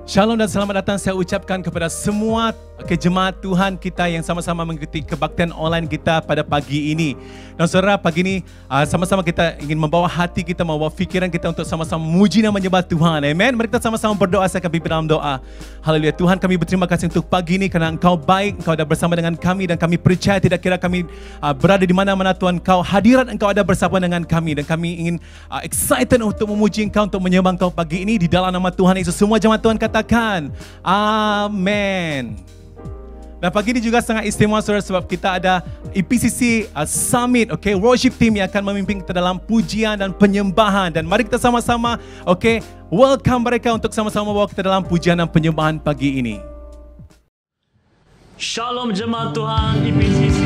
Shalom dan selamat datang saya ucapkan kepada semua jemaat Tuhan kita yang sama-sama mengikuti kebaktian online kita pada pagi ini. Dan saudara, pagi ini sama-sama kita ingin membawa hati kita, membawa fikiran kita untuk sama-sama memuji dan menyembah Tuhan. Amen. Mari kita sama-sama berdoa, saya akan pimpin dalam doa. Haleluya. Tuhan, kami berterima kasih untuk pagi ini karena Engkau baik, Engkau ada bersama dengan kami dan kami percaya tidak kira kami berada di mana-mana Tuhan, Engkau hadirat Engkau ada bersama dengan kami dan kami ingin excited untuk memuji Engkau, untuk menyembah Engkau pagi ini di dalam nama Tuhan Yesus. Semua jemaat Tuhan katakan amin. Dan pagi ini juga sangat istimewa saudara sebab kita ada EPCC Summit, worship team yang akan memimpin kita dalam pujian dan penyembahan. Dan mari kita sama-sama, welcome mereka untuk sama-sama membawa kita dalam pujian dan penyembahan pagi ini. Shalom jemaat Tuhan EPCC.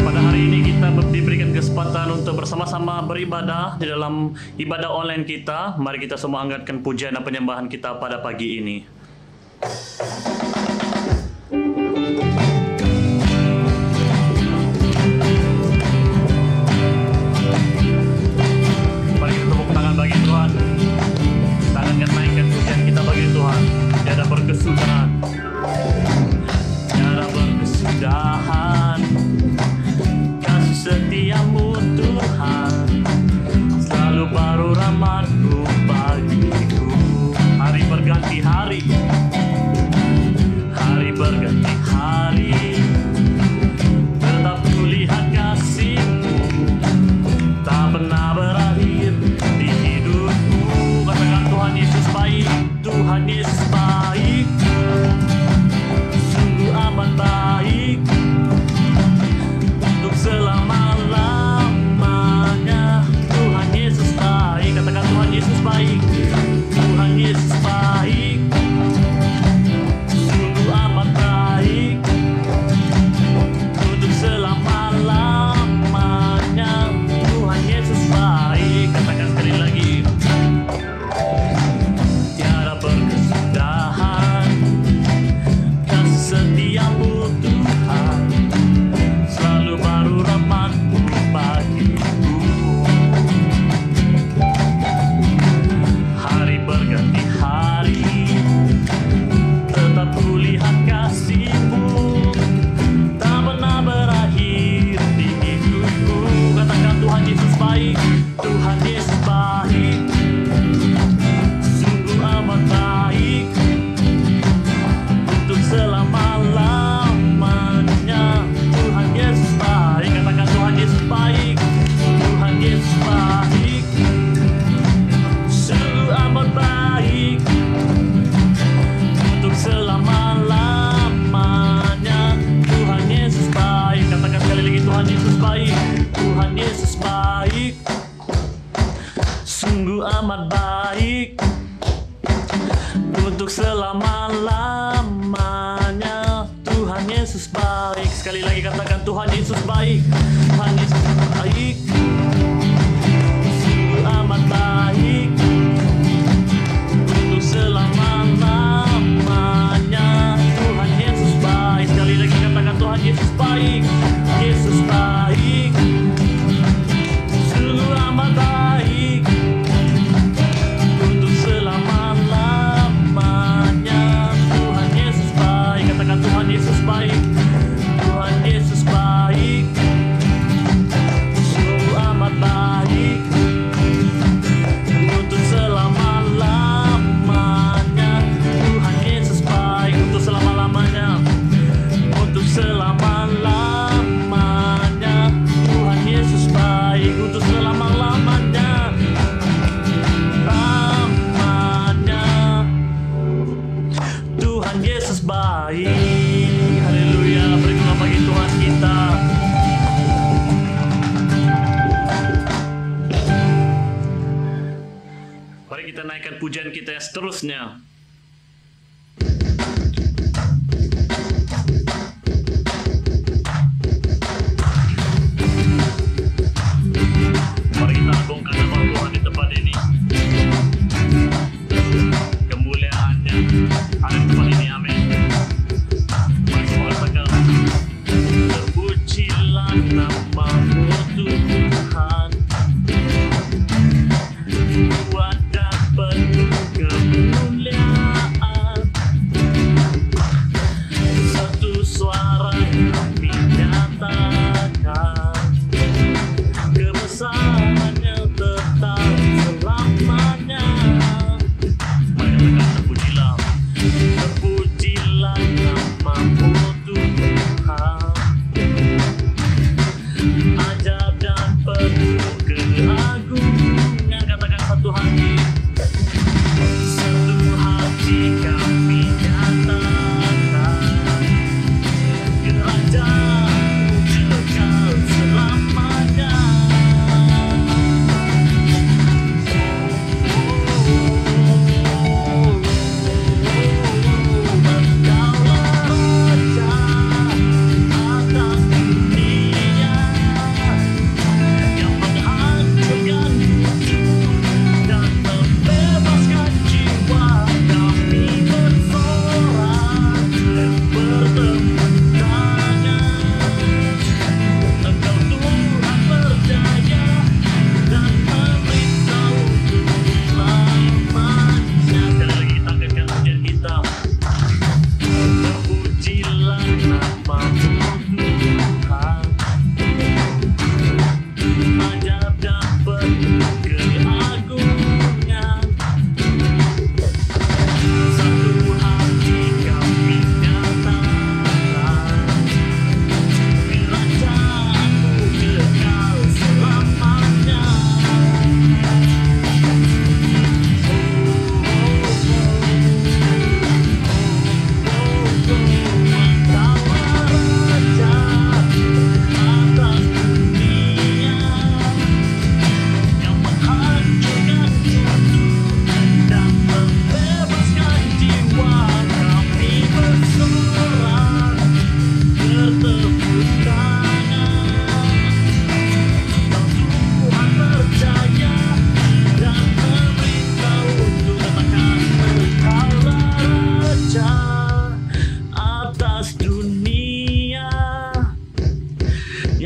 Pada hari ini kita diberikan kesempatan untuk bersama-sama beribadah di dalam ibadah online kita. Mari kita semua angkatkan pujian dan penyembahan kita pada pagi ini. Mari kita tepuk tangan bagi Tuhan. Tangankan naikkan pujian kita bagi Tuhan. Tiada berkesudahan. Tiada berkesudahan. Kasih setiamu Tuhan. Selalu baru rahmat-Mu bagiku. Hari berganti hari. Hari berganti hari. Tetap kulihat kasih-Mu. Tak pernah berakhir di hidupku. Katakan Tuhan Yesus baik. Tuhan Yesus baik. Sungguh amat baik. Untuk selama-lamanya. Tuhan Yesus baik. Katakan Tuhan Yesus baik. Tuhan Yesus baik. Sungguh amat baik. Untuk selama-lamanya. Tuhan Yesus baik. Katakan sekali lagi. Tiada berkesudahan. Kasih setiamu Tuhan. Selalu baru rahmat-Mu bagiku. Hari berganti hari. Tetap kulihat kasih-Mu. Tak pernah berakhir di hidupku. Katakan Tuhan Yesus baik. Tuhan Yesus baik. Sungguh amat baik. Untuk selama-lamanya. Tuhan Yesus baik. Katakan Tuhan Yesus baik. Tuhan Yesus baik. Sungguh amat baik. Untuk selama-lamanya. Tuhan Yesus baik. Katakan sekali lagi. Tuhan Yesus baik. Tuhan Yesus baik. Sungguh amat baik. Untuk selama-lamanya. Tuhan Yesus baik. Sekali lagi katakan Tuhan Yesus baik. Tuhan Yesus baik. Sungguh amat baik. Untuk selama-lamanya. Tuhan Yesus baik. Sekali lagi katakan Tuhan Yesus baik. Yesus baik. Sungguh amat baik. Untuk selama-lamanya. Tuhan Yesus baik. Katakan Tuhan Yesus baik. Tuhan Yesus baik. Sungguh amat baik. Untuk selama-lamanya. Tuhan Yesus baik. Untuk selama-lamanya. Untuk selama-lamanya. Tuhan Yesus baik. Untuk selama-lamanya. Lamanya. Tuhan Yesus baik. Haleluya. Berikanlah bagi Tuhan kita. Mari kita naikkan pujian kita yang seterusnya. Mari kita agungkan nama Tuhan di tempat ini. Kemuliaannya ada di tempat ini. Amin. Mari semua katakan. Terpujilah nama-Mu Tuhan. Kuat dan penuh kebenaran.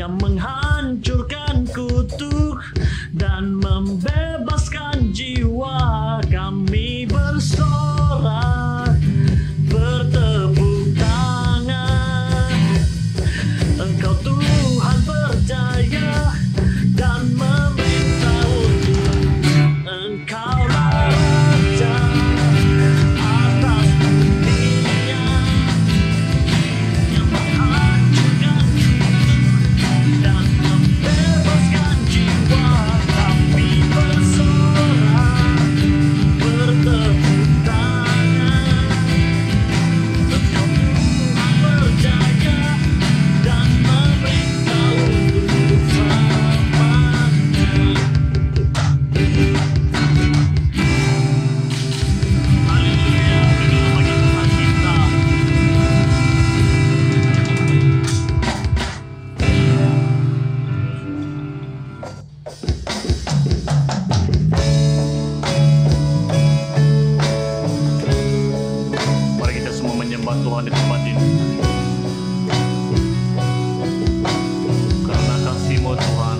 yang menghancurkan kutuk dan membebaskan jiwa. Kami bersorak, bertepuk tangan. Engkau Tuhan berjaya dan memerintah untuk Engkaulah Raja atas dunia yang menghancurkan dan membebaskan jiwa. Kami bersorak, bertepuk tangan. Engkau Tuhan berjaya dan memerintah untuk selamanya. Haleluya, berilah bagi Tuhan kita. Mari kita semua menyembah Tuhan di tempat ini. Karena kasih-Mu Tuhan,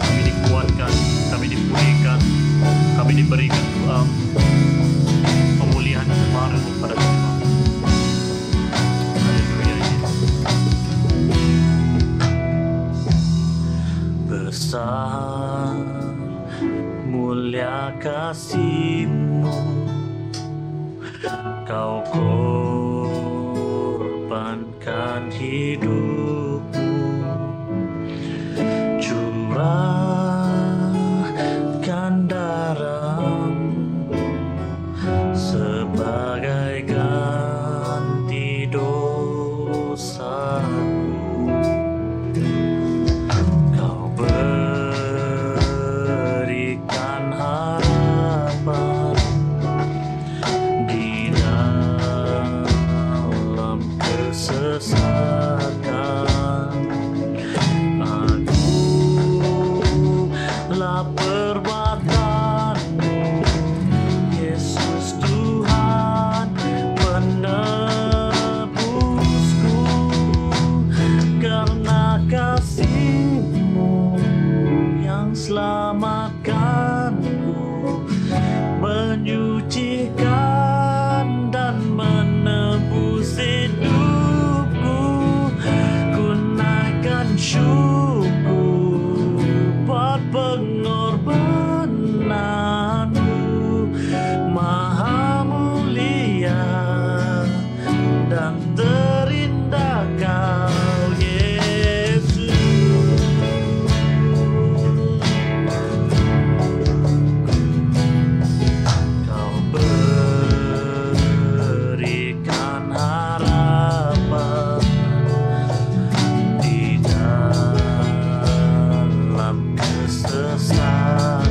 kami dikuatkan, kami dipulihkan, kami diberikan Tuhan pemulihan yang baru pada Tuhan. Haleluya, Yesus. Besar mulia kasih-Mu, Kau korbankan hidupmu, curahkan darahmu sebagai ganti dosaku. Kau berikan harapan di dalam kesesatan. Akulah perbuatan-Mu, Yesus Tuhan penebusku. Karena kasih-Mu yang selamatkanku, menyucikan dan menebus hidupku. Ku naikkan syukur buat pengorbanan-Mu, Maha mulia dan terindah Kau, Yesus. Kau berikan harapan di dalam kesesatan.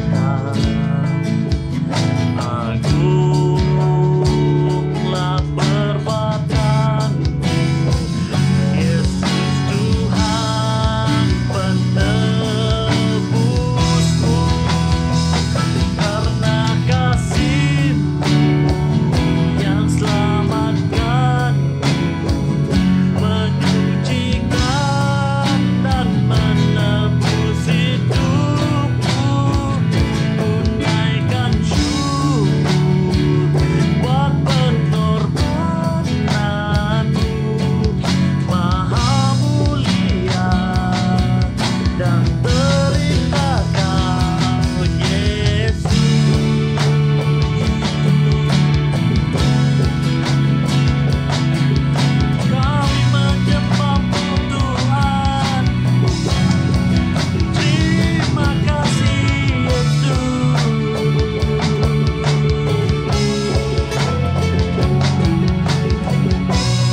Agunglah perbuatan-Mu, Yesus Tuhan penebusku. Karena kasih-Mu yang selamatkanku, menyucikan dan menebus hidupku. Ku naikkan syukur buat pengorbanan-Mu, Maha mulia dan terindah Kau, Yesus. Kami menyembah-Mu Tuhan. Terima kasih Yesus.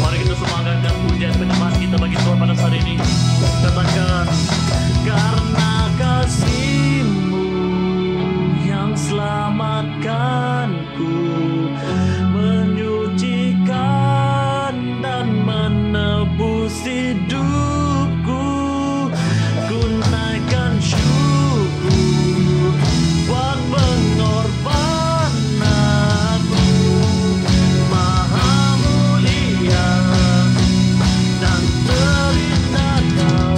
Mari kita semua angkatkan pujian penyembahan kita bagi Tuhan pada saat ini. Katakan, karena kasih-Mu yang selamatkanku, menyucikan dan menebus hidupku. Ku naikkan syukur buat pengorbanan-Mu, Maha mulia dan terindah Kau,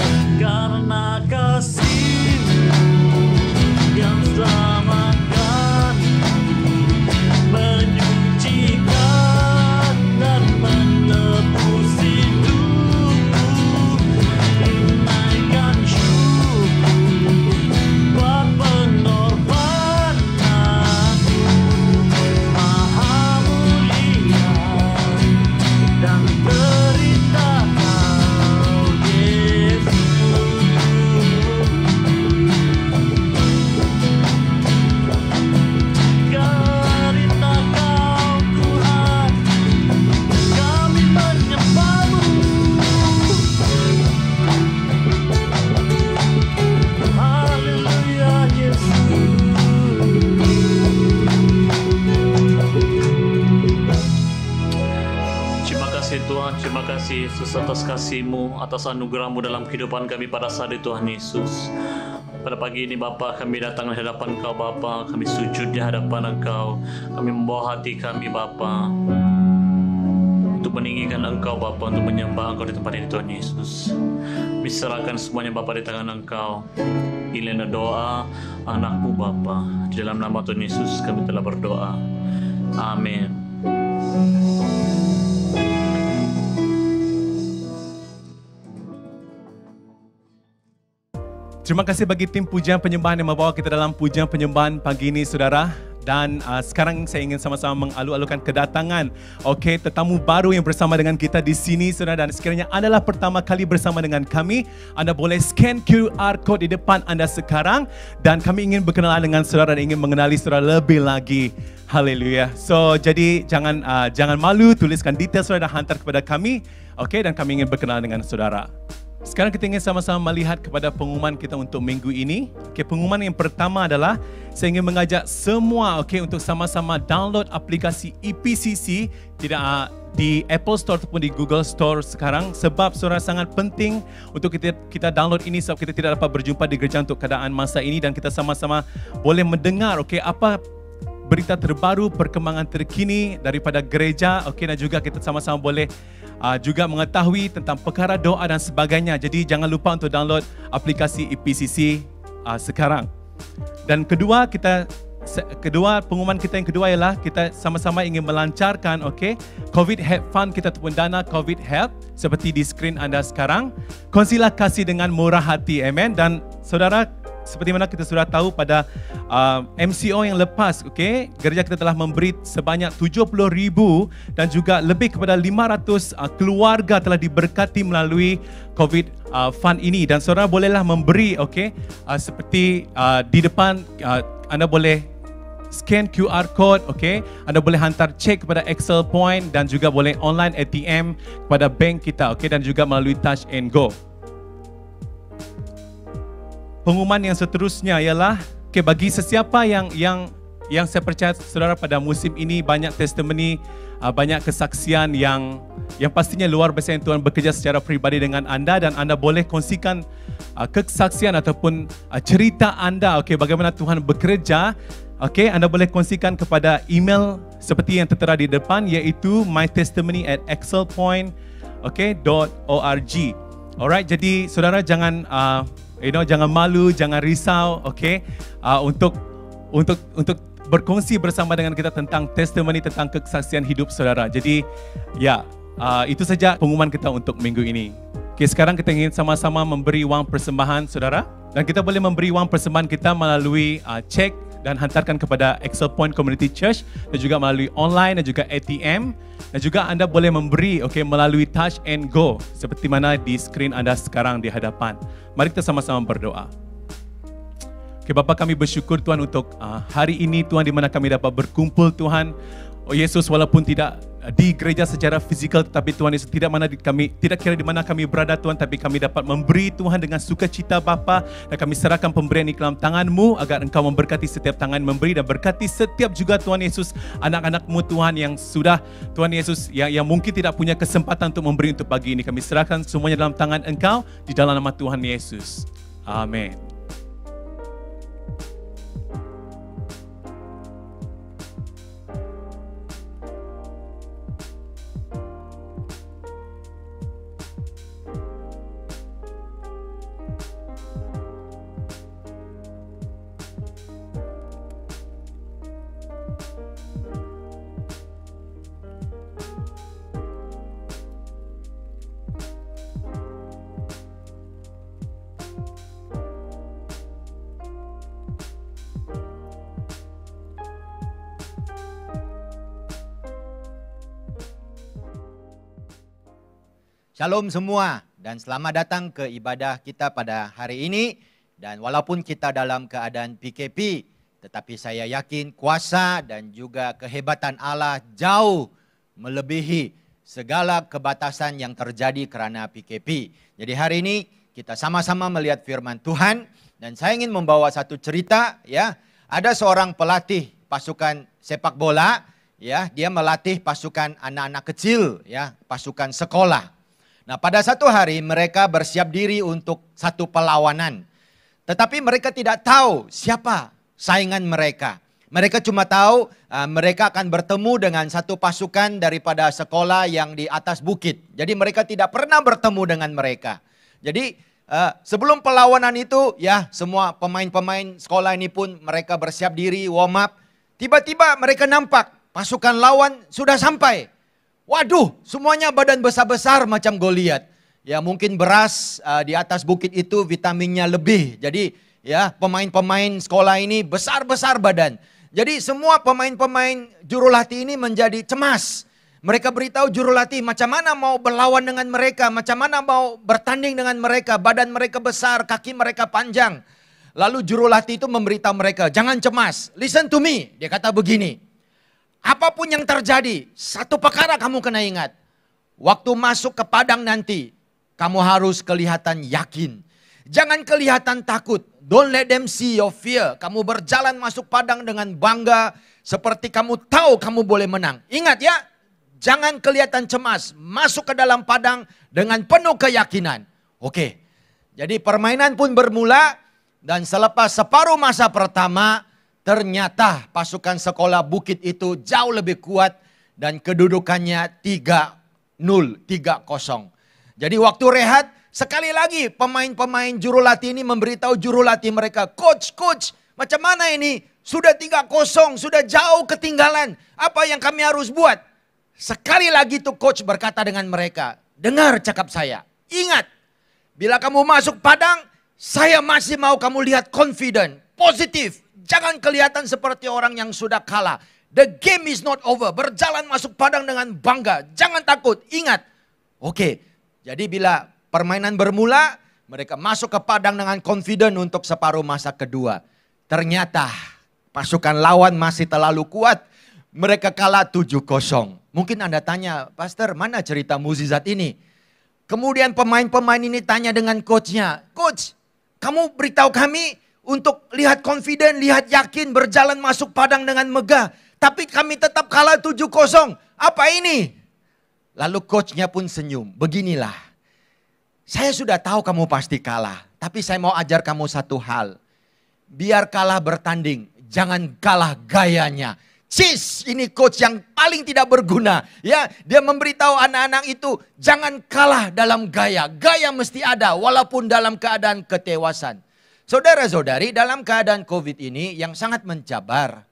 kasih Yesus atas kasih-Mu, atas anugerah-Mu dalam kehidupan kami pada saat ini Tuhan Yesus. Pada pagi ini Bapa, kami datang di hadapan Engkau Bapa, kami sujud di hadapan Engkau. Kami membawa hati kami Bapa untuk meninggikan Engkau Bapa, untuk menyembah Engkau di tempat ini Tuhan Yesus. Kami serahkan semuanya Bapa di tangan Engkau. Inilah doa anak-Mu Bapa. Di dalam nama Tuhan Yesus kami telah berdoa. Amin. Terima kasih bagi tim pujian penyembahan yang membawa kita dalam pujian penyembahan pagi ini, saudara. Dan sekarang saya ingin sama-sama mengalu-alukan kedatangan tetamu baru yang bersama dengan kita di sini, saudara. Dan sekiranya adalah pertama kali bersama dengan kami, Anda boleh scan QR code di depan Anda sekarang. Dan kami ingin berkenalan dengan saudara dan ingin mengenali saudara lebih lagi. Haleluya. So, jadi jangan malu, tuliskan detail saudara dan hantar kepada kami. Dan kami ingin berkenalan dengan saudara. Sekarang kita ingin sama-sama melihat kepada pengumuman kita untuk minggu ini. Pengumuman yang pertama adalah saya ingin mengajak semua untuk sama-sama download aplikasi EPCC di Apple Store ataupun di Google Store sekarang, sebab saudara sangat penting untuk kita download ini sebab kita tidak dapat berjumpa di gereja untuk keadaan masa ini dan kita sama-sama boleh mendengar apa berita terbaru, perkembangan terkini daripada gereja, dan juga kita sama-sama boleh juga mengetahui tentang perkara doa dan sebagainya. Jadi jangan lupa untuk download aplikasi EPCC sekarang. Dan kedua pengumuman kita yang kedua ialah kita sama-sama ingin melancarkan COVID Help Fund kita ataupun dana COVID Help seperti di skrin Anda sekarang. Kongsilah kasih dengan murah hati, amen. Dan saudara, seperti mana kita sudah tahu pada MCO yang lepas, gereja kita telah memberi sebanyak 70,000 dan juga lebih kepada 500 keluarga telah diberkati melalui COVID Fund ini. Dan saudara bolehlah memberi, seperti di depan Anda boleh scan QR code, Anda boleh hantar cek kepada Excel Point dan juga boleh online ATM kepada bank kita, dan juga melalui Touch and Go. Pengumuman yang seterusnya ialah bagi sesiapa yang saya percaya saudara pada musim ini banyak testimoni, banyak kesaksian yang pastinya luar biasa yang Tuhan bekerja secara pribadi dengan anda, dan anda boleh kongsikan kesaksian ataupun cerita anda, bagaimana Tuhan bekerja. Anda boleh kongsikan kepada email seperti yang tertera di depan, iaitu mytestimony@excelpoint.org. Alright, jadi saudara jangan jangan malu, jangan risau, untuk berkongsi bersama dengan kita tentang testimoni, tentang kesaksian hidup saudara. Jadi itu saja pengumuman kita untuk minggu ini. Sekarang kita ingin sama-sama memberi wang persembahan saudara, dan kita boleh memberi wang persembahan kita melalui cek dan hantarkan kepada Excel Point Community Church, dan juga melalui online dan juga ATM, dan juga anda boleh memberi melalui Touch and Go seperti mana di skrin anda sekarang di hadapan. Mari kita sama-sama berdoa. Bapa, kami bersyukur Tuhan untuk hari ini Tuhan, di mana kami dapat berkumpul Tuhan. Yesus, walaupun tidak di gereja secara fizikal, tetapi Tuhan Yesus tidak kira di mana kami berada Tuhan, tapi kami dapat memberi Tuhan dengan sukacita Bapa, dan kami serahkan pemberian ini ke dalam tangan-Mu agar Engkau memberkati setiap tangan memberi, dan berkati setiap juga Tuhan Yesus anak-anak-Mu Tuhan yang sudah Tuhan Yesus yang mungkin tidak punya kesempatan untuk memberi untuk pagi ini. Kami serahkan semuanya dalam tangan Engkau di dalam nama Tuhan Yesus. Amin. Shalom semua dan selamat datang ke ibadah kita pada hari ini. Dan walaupun kita dalam keadaan PKP, tetapi saya yakin kuasa dan juga kehebatan Allah jauh melebihi segala kebatasan yang terjadi kerana PKP. Jadi hari ini kita sama-sama melihat firman Tuhan, dan saya ingin membawa satu cerita ya. Ada seorang pelatih pasukan sepak bola ya, dia melatih pasukan anak-anak kecil ya, pasukan sekolah. Nah, pada satu hari mereka bersiap diri untuk satu perlawanan. Tetapi mereka tidak tahu siapa saingan mereka. Mereka cuma tahu mereka akan bertemu dengan satu pasukan daripada sekolah yang di atas bukit. Jadi mereka tidak pernah bertemu dengan mereka. Jadi sebelum perlawanan itu ya semua pemain-pemain sekolah ini pun mereka bersiap diri, warm up. Tiba-tiba mereka nampak pasukan lawan sudah sampai. Waduh, semuanya badan besar-besar macam Goliat. Ya mungkin beras di atas bukit itu vitaminnya lebih. Jadi ya pemain-pemain sekolah ini besar-besar badan. Jadi semua pemain-pemain jurulatih ini menjadi cemas. Mereka beritahu jurulatih macam mana mau berlawan dengan mereka. Macam mana mau bertanding dengan mereka. Badan mereka besar, kaki mereka panjang. Lalu jurulatih itu memberitahu mereka, jangan cemas. Listen to me, dia kata begini. Apapun yang terjadi, satu perkara kamu kena ingat. Waktu masuk ke padang nanti, kamu harus kelihatan yakin. Jangan kelihatan takut. Don't let them see your fear. Kamu berjalan masuk padang dengan bangga. Seperti kamu tahu kamu boleh menang. Ingat ya, jangan kelihatan cemas. Masuk ke dalam padang dengan penuh keyakinan. Oke, jadi permainan pun bermula. Dan selepas separuh masa pertama, ternyata pasukan sekolah bukit itu jauh lebih kuat dan kedudukannya 3-0, 3-0. Jadi waktu rehat, sekali lagi pemain-pemain jurulatih ini memberitahu jurulatih mereka, Coach, macam mana ini? Sudah 3-0, sudah jauh ketinggalan. Apa yang kami harus buat? Sekali lagi tuh coach berkata dengan mereka, dengar cakap saya, ingat, bila kamu masuk padang, saya masih mau kamu lihat confident, positif. Jangan kelihatan seperti orang yang sudah kalah. The game is not over. Berjalan masuk padang dengan bangga. Jangan takut. Ingat. Oke. Jadi bila permainan bermula, mereka masuk ke padang dengan confident untuk separuh masa kedua. Ternyata pasukan lawan masih terlalu kuat. Mereka kalah 7-0. Mungkin Anda tanya, Pastor, mana cerita mukjizat ini? Kemudian pemain-pemain ini tanya dengan coachnya. Coach, kamu beritahu kami untuk lihat confident, lihat yakin, berjalan masuk padang dengan megah. Tapi kami tetap kalah 7-0. Apa ini? Lalu coachnya pun senyum. Beginilah. Saya sudah tahu kamu pasti kalah. Tapi saya mau ajar kamu satu hal. Biar kalah bertanding. Jangan kalah gayanya. Cis, ini coach yang paling tidak berguna. Ya, dia memberitahu anak-anak itu. Jangan kalah dalam gaya. Gaya mesti ada walaupun dalam keadaan ketewasan. Saudara-saudari, dalam keadaan COVID ini yang sangat mencabar.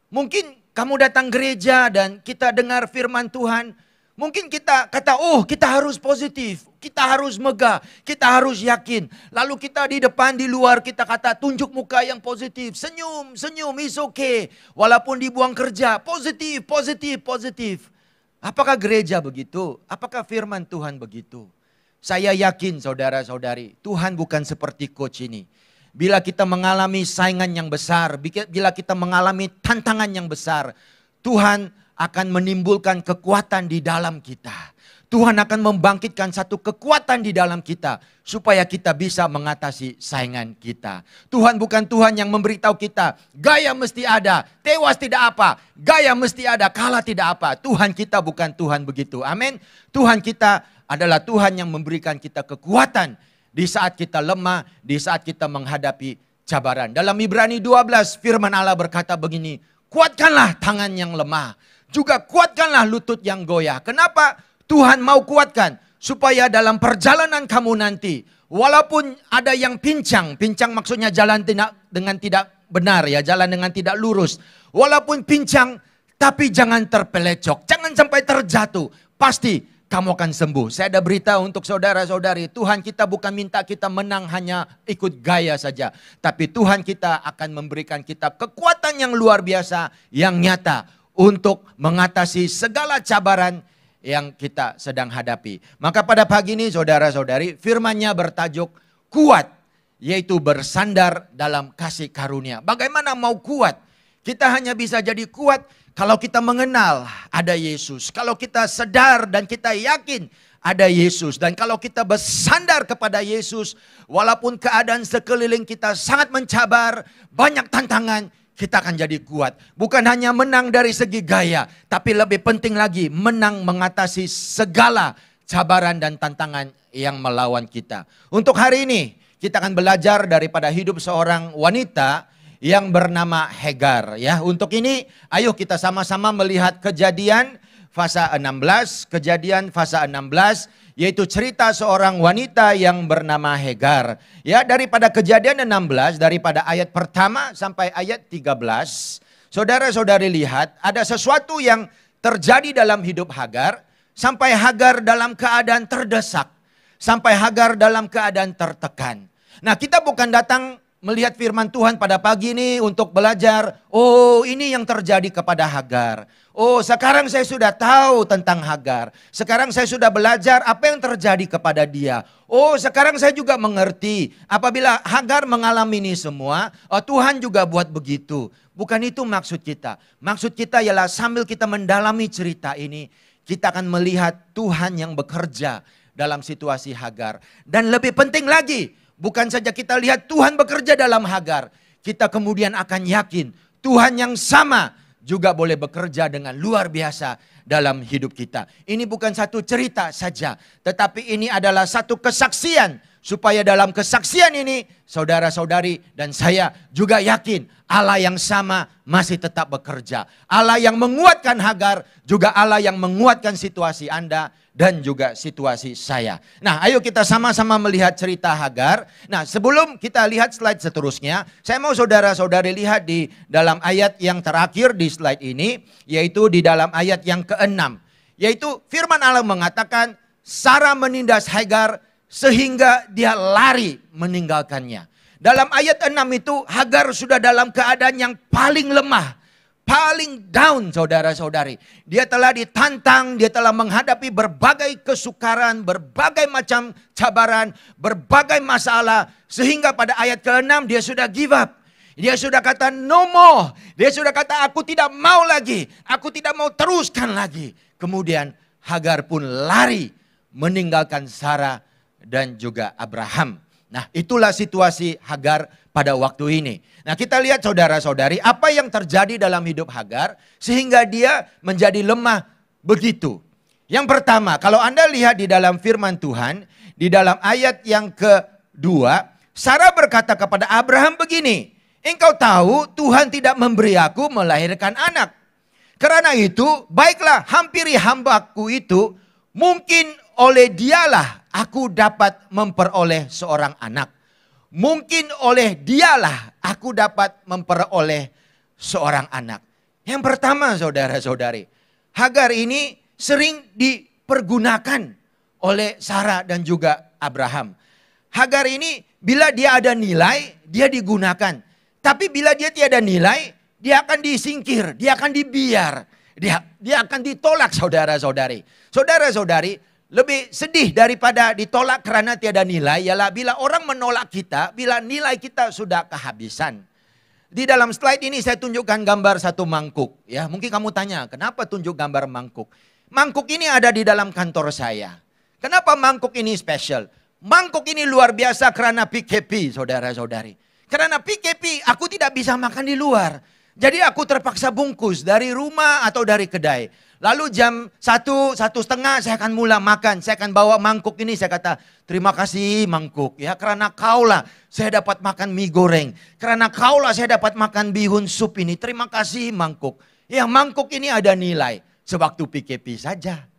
Mungkin kamu datang gereja dan kita dengar firman Tuhan. Mungkin kita kata, oh kita harus positif. Kita harus megah. Kita harus yakin. Lalu kita di depan, di luar kita kata tunjuk muka yang positif. Senyum, is okay. Walaupun dibuang kerja. Positif. Apakah gereja begitu? Apakah firman Tuhan begitu? Saya yakin saudara-saudari, Tuhan bukan seperti coach ini. Bila kita mengalami saingan yang besar, bila kita mengalami tantangan yang besar, Tuhan akan menimbulkan kekuatan di dalam kita. Tuhan akan membangkitkan satu kekuatan di dalam kita supaya kita bisa mengatasi saingan kita. Tuhan bukan Tuhan yang memberitahu kita, gaya mesti ada, tewas tidak apa, gaya mesti ada, kalah tidak apa. Tuhan kita bukan Tuhan begitu. Amin. Tuhan kita adalah Tuhan yang memberikan kita kekuatan di saat kita lemah, di saat kita menghadapi cabaran. Dalam Ibrani 12 firman Allah berkata begini, kuatkanlah tangan yang lemah, juga kuatkanlah lutut yang goyah. Kenapa Tuhan mau kuatkan? Supaya dalam perjalanan kamu nanti, walaupun ada yang pincang maksudnya jalan dengan tidak benar ya, jalan dengan tidak lurus. Walaupun pincang, tapi jangan terpelecok, jangan sampai terjatuh. Pasti kamu akan sembuh. Saya ada berita untuk saudara-saudari. Tuhan kita bukan minta kita menang hanya ikut gaya saja. Tapi Tuhan kita akan memberikan kita kekuatan yang luar biasa, yang nyata untuk mengatasi segala cabaran yang kita sedang hadapi. Maka pada pagi ini saudara-saudari, firman-Nya bertajuk kuat, yaitu bersandar dalam kasih karunia. Bagaimana mau kuat? Kita hanya bisa jadi kuat kalau kita mengenal ada Yesus. Kalau kita sadar dan kita yakin ada Yesus. Dan kalau kita bersandar kepada Yesus, walaupun keadaan sekeliling kita sangat mencabar, banyak tantangan, kita akan jadi kuat. Bukan hanya menang dari segi gaya, tapi lebih penting lagi menang mengatasi segala cabaran dan tantangan yang melawan kita. Untuk hari ini kita akan belajar daripada hidup seorang wanita yang bernama Hagar ya. Untuk ini ayo kita sama-sama melihat Kejadian pasal 16, Kejadian pasal 16 yaitu cerita seorang wanita yang bernama Hagar. Ya, daripada Kejadian 16 daripada ayat pertama sampai ayat 13, saudara-saudari lihat ada sesuatu yang terjadi dalam hidup Hagar sampai Hagar dalam keadaan terdesak, sampai Hagar dalam keadaan tertekan. Nah, kita bukan datang melihat firman Tuhan pada pagi ini untuk belajar, oh ini yang terjadi kepada Hagar. Oh sekarang saya sudah tahu tentang Hagar. Sekarang saya sudah belajar apa yang terjadi kepada dia. Oh sekarang saya juga mengerti apabila Hagar mengalami ini semua, oh, Tuhan juga buat begitu. Bukan itu maksud kita. Maksud kita ialah sambil kita mendalami cerita ini, kita akan melihat Tuhan yang bekerja dalam situasi Hagar. Dan lebih penting lagi, bukan saja kita lihat Tuhan bekerja dalam Hagar, kita kemudian akan yakin Tuhan yang sama juga boleh bekerja dengan luar biasa dalam hidup kita. Ini bukan satu cerita saja, tetapi ini adalah satu kesaksian. Supaya dalam kesaksian ini saudara-saudari dan saya juga yakin Allah yang sama masih tetap bekerja. Allah yang menguatkan Hagar juga Allah yang menguatkan situasi Anda dan juga situasi saya. Nah, ayo kita sama-sama melihat cerita Hagar. Nah, sebelum kita lihat slide seterusnya, saya mau saudara-saudari lihat di dalam ayat yang terakhir di slide ini, yaitu di dalam ayat yang ke-6. Yaitu firman Allah mengatakan, Sarah menindas Hagar sehingga dia lari meninggalkannya. Dalam ayat 6 itu Hagar sudah dalam keadaan yang paling lemah. Paling down saudara-saudari. Dia telah ditantang, dia telah menghadapi berbagai kesukaran, berbagai macam cabaran, berbagai masalah. Sehingga pada ayat ke-6 dia sudah give up. Dia sudah kata no more. Dia sudah kata aku tidak mau lagi. Aku tidak mau teruskan lagi. Kemudian Hagar pun lari meninggalkan Sarah dan juga Abraham. Nah, itulah situasi Hagar pada waktu ini. Nah, kita lihat saudara-saudari apa yang terjadi dalam hidup Hagar sehingga dia menjadi lemah begitu. Yang pertama, kalau Anda lihat di dalam firman Tuhan, di dalam ayat yang kedua, Sarah berkata kepada Abraham begini, engkau tahu Tuhan tidak memberi aku melahirkan anak. Karena itu, baiklah hampiri hambaku itu, mungkin oleh dialah aku dapat memperoleh seorang anak. Mungkin oleh dialah aku dapat memperoleh seorang anak. Yang pertama saudara-saudari, Hagar ini sering dipergunakan oleh Sarah dan juga Abraham. Hagar ini bila dia ada nilai, dia digunakan. Tapi bila dia tiada nilai, dia akan disingkir, dia akan dibiar. Dia akan ditolak saudara-saudari. Saudara-saudari, lebih sedih daripada ditolak karena tiada nilai ialah bila orang menolak kita, bila nilai kita sudah kehabisan. Di dalam slide ini saya tunjukkan gambar satu mangkuk. Ya, mungkin kamu tanya, kenapa tunjuk gambar mangkuk? Mangkuk ini ada di dalam kantor saya. Kenapa mangkuk ini spesial? Mangkuk ini luar biasa karena PKP, saudara-saudari. Karena PKP, aku tidak bisa makan di luar. Jadi aku terpaksa bungkus dari rumah atau dari kedai. Lalu jam 1:30 saya akan mulai makan. Saya akan bawa mangkuk ini. Saya kata terima kasih mangkuk. Ya karena kaulah saya dapat makan mie goreng. Karena kaulah saya dapat makan bihun sup ini. Terima kasih mangkuk. Ya mangkuk ini ada nilai. Sewaktu PKP saja.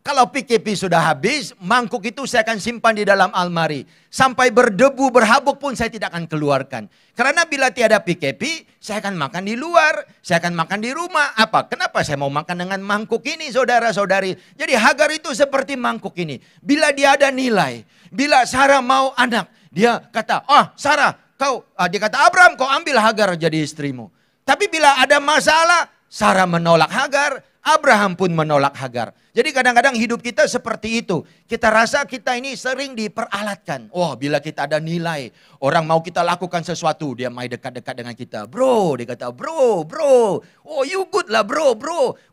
Kalau PKP sudah habis, mangkuk itu saya akan simpan di dalam almari. Sampai berdebu, berhabuk pun saya tidak akan keluarkan. Karena bila tiada PKP, saya akan makan di luar. Saya akan makan di rumah. Apa? Kenapa saya mau makan dengan mangkuk ini saudara-saudari? Jadi Hagar itu seperti mangkuk ini. Bila dia ada nilai, bila Sarah mau anak, dia kata, Sarah, dia kata Abraham kau ambil Hagar jadi istrimu. Tapi bila ada masalah, Sarah menolak Hagar, Abraham pun menolak Hagar. Jadi kadang-kadang hidup kita seperti itu. Kita rasa kita ini sering diperalatkan. Oh bila kita ada nilai, orang mau kita lakukan sesuatu, dia mai dekat-dekat dengan kita. Bro, dia kata bro. Oh you good lah bro.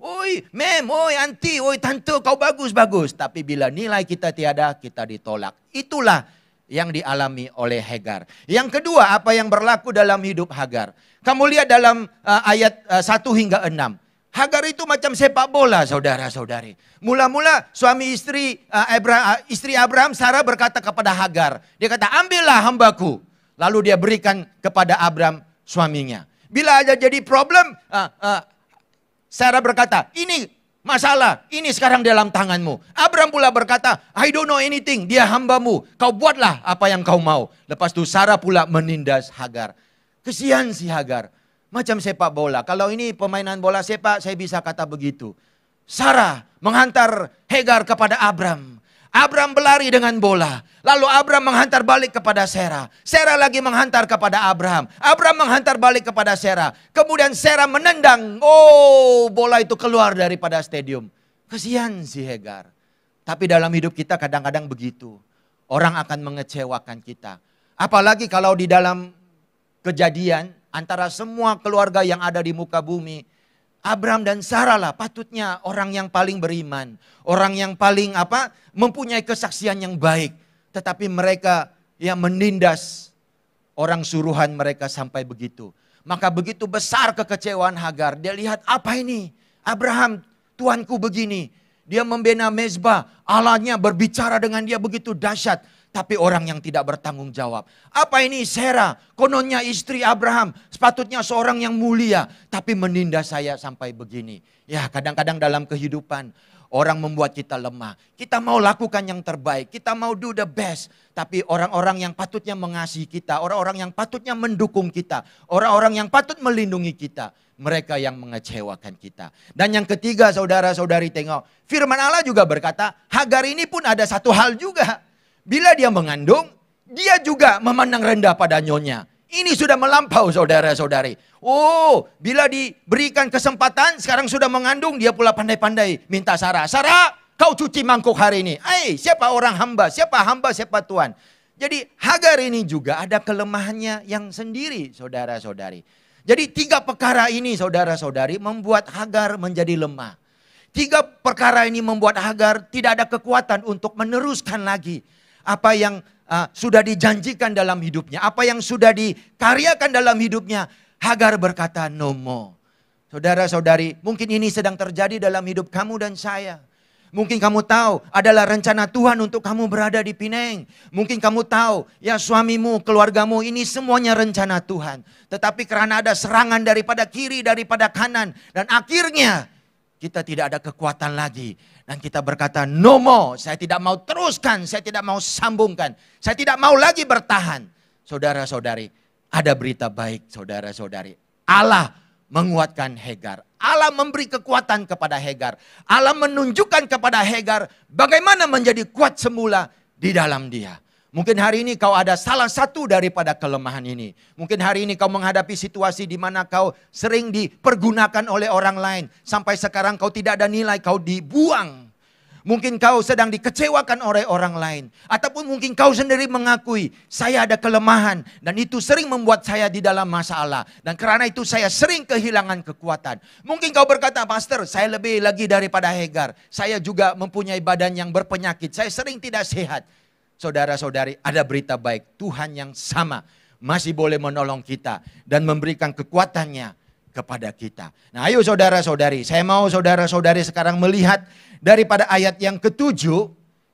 Oi mem, oi auntie, oi tante kau bagus. Tapi bila nilai kita tiada, kita ditolak. Itulah yang dialami oleh Hagar. Yang kedua, apa yang berlaku dalam hidup Hagar. Kamu lihat dalam ayat 1 hingga 6. Hagar itu macam sepak bola, saudara-saudari. Mula-mula suami istri Abraham, Sarah berkata kepada Hagar. Dia kata, ambillah hambaku. Lalu dia berikan kepada Abraham suaminya. Bila ada jadi problem, Sarah berkata, ini masalah, ini sekarang dalam tanganmu. Abraham pula berkata, I don't know anything, dia hambamu. Kau buatlah apa yang kau mau. Lepas itu Sarah pula menindas Hagar. Kesian si Hagar. Macam sepak bola. Kalau ini permainan bola sepak, saya bisa kata begitu. Sarah menghantar Hagar kepada Abraham. Abraham berlari dengan bola. Lalu Abraham menghantar balik kepada Sarah. Sarah lagi menghantar kepada Abraham. Abraham menghantar balik kepada Sarah. Kemudian Sarah menendang. Oh, bola itu keluar daripada stadium. Kesian si Hagar. Tapi dalam hidup kita kadang-kadang begitu. Orang akan mengecewakan kita. Apalagi kalau di dalam kejadian antara semua keluarga yang ada di muka bumi, Abraham dan Sarah lah patutnya orang yang paling beriman. Orang yang paling mempunyai kesaksian yang baik. Tetapi mereka yang menindas orang suruhan mereka sampai begitu. Maka begitu besar kekecewaan Hagar. Dia lihat, apa ini? Abraham, Tuanku begini. Dia membina mezbah. Allahnya berbicara dengan dia begitu dahsyat. Tapi orang yang tidak bertanggung jawab. Apa ini Sarah? Kononnya istri Abraham. Sepatutnya seorang yang mulia. Tapi menindas saya sampai begini. Ya, kadang-kadang dalam kehidupan orang membuat kita lemah. Kita mau lakukan yang terbaik. Kita mau do the best. Tapi orang-orang yang patutnya mengasihi kita. Orang-orang yang patutnya mendukung kita. Orang-orang yang patut melindungi kita. Mereka yang mengecewakan kita. Dan yang ketiga, saudara-saudari tengok. Firman Allah juga berkata, Hagar ini pun ada satu hal juga. Bila dia mengandung, dia juga memandang rendah pada nyonya. Ini sudah melampau, saudara-saudari. Oh, bila diberikan kesempatan, sekarang sudah mengandung, dia pula pandai-pandai minta Sarah. Sarah, kau cuci mangkuk hari ini. Siapa orang hamba? Siapa hamba, siapa Tuhan? Jadi Hagar ini juga ada kelemahannya yang sendiri, saudara-saudari. Jadi 3 perkara ini, saudara-saudari, membuat Hagar menjadi lemah. 3 perkara ini membuat Hagar tidak ada kekuatan untuk meneruskan lagi apa yang sudah dijanjikan dalam hidupnya. Apa yang sudah dikaryakan dalam hidupnya. Hagar berkata no more. Saudara-saudari, mungkin ini sedang terjadi dalam hidup kamu dan saya. Mungkin kamu tahu adalah rencana Tuhan untuk kamu berada di Penang. Mungkin kamu tahu ya suamimu, keluargamu ini semuanya rencana Tuhan. Tetapi karena ada serangan daripada kiri, daripada kanan. Dan akhirnya kita tidak ada kekuatan lagi. Dan kita berkata, no more, saya tidak mau teruskan, saya tidak mau sambungkan. Saya tidak mau lagi bertahan. Saudara-saudari, ada berita baik saudara-saudari. Allah menguatkan Hagar. Allah memberi kekuatan kepada Hagar. Allah menunjukkan kepada Hagar bagaimana menjadi kuat semula di dalam dia. Mungkin hari ini kau ada salah satu daripada kelemahan ini. Mungkin hari ini kau menghadapi situasi di mana kau sering dipergunakan oleh orang lain. Sampai sekarang kau tidak ada nilai, kau dibuang. Mungkin kau sedang dikecewakan oleh orang lain. Ataupun mungkin kau sendiri mengakui, saya ada kelemahan. Dan itu sering membuat saya di dalam masalah. Dan karena itu saya sering kehilangan kekuatan. Mungkin kau berkata, Pastor, saya lebih lagi daripada Hagar. Saya juga mempunyai badan yang berpenyakit. Saya sering tidak sehat. Saudara-saudari, ada berita baik. Tuhan yang sama masih boleh menolong kita dan memberikan kekuatannya kepada kita. Nah, ayo saudara-saudari, saya mau saudara-saudari sekarang melihat daripada ayat yang ke-7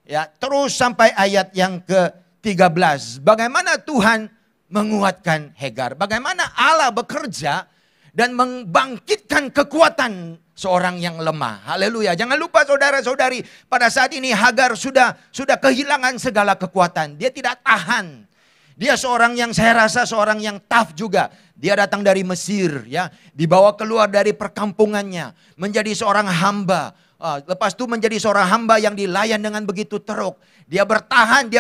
ya, terus sampai ayat yang ke-13. Bagaimana Tuhan menguatkan Hagar? Bagaimana Allah bekerja dan membangkitkan kekuatan seorang yang lemah. Haleluya. Jangan lupa saudara-saudari, pada saat ini Hagar sudah kehilangan segala kekuatan. Dia tidak tahan. Dia seorang yang saya rasa seorang yang tough juga. Dia datang dari Mesir ya, dibawa keluar dari perkampungannya, menjadi seorang hamba. Lepas itu menjadi seorang hamba yang dilayan dengan begitu teruk. Dia bertahan.